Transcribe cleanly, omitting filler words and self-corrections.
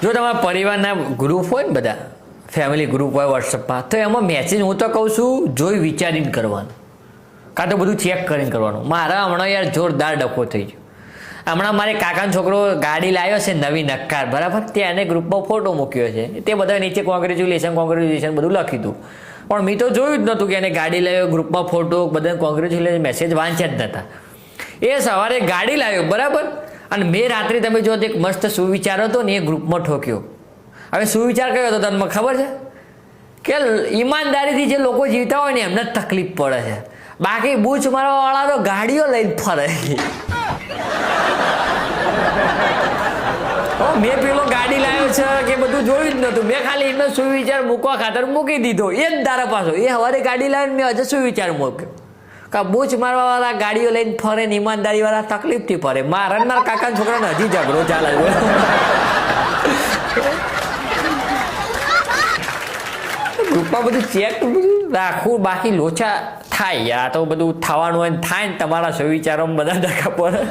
જો તમારા પરિવારના ગ્રુપ હોય ને બધા ફેમિલી ગ્રુપ હોય વોટ્સઅપમાં, તો એમાં મેસેજ હું તો કહું છું જોઈ વિચારીને કરવાનું, કાં તો બધું ચેક કરીને કરવાનું. મારા હમણાં યાર જોરદાર ડખો થઈ ગયો. હમણાં મારે કાકાનો છોકરો ગાડી લાવ્યો છે નવી નક્કાર, બરાબર. ત્યાં એને ગ્રુપમાં ફોટો મૂક્યો છે, તે બધા નીચે કોંગ્રેચ્યુલેશન બધું લખી હતું. પણ મેં તો જોયું જ નહોતું કે એને ગાડી લાવ્યો, ગ્રુપમાં ફોટો, બધા કોંગ્રેચ્યુલેશન મેસેજ વાંચ્યા જ નહોતા. એ સવારે ગાડી લાવ્યો, બરાબર. અને મેં રાત્રે તમે જો એક મસ્ત સુવિચાર હતો ને એ ગ્રુપમાં ઠોક્યો. હવે સુવિચાર કયો હતો તમને ખબર છે? કે ઈમાનદારીથી જે લોકો જીવતા હોય ને એમને જ તકલીફ પડે છે, બાકી બૂચ મારવાવાળા તો ગાડીઓ લઈને ફરે. મેં પેલો ગાડી લાવ્યો છે કે બધું જોયું જ નતું, મેં ખાલી એમનો સુવિચાર મૂકવા ખાતર મૂકી દીધો. એ જ દારા પાછો એ સવારે ગાડી લાવીને મેં હજુ સુવિચાર મૂક્યો કે બૂચ મારવાવાળા ગાડીઓ લઈને ફરે ને ઈમાનદારીવાળા તકલીફથી ફરે. મારા મારા કાકાના છોકરાને હજી ઝઘડો ચાલે. ગ્રુપમાં બધું ચેક બધું રાખવું, બાકી લોચા થાય યાર. તો બધું થવાનું હોય થાય ને તમારા સુવિચારોમાં બધા ડખા પડે.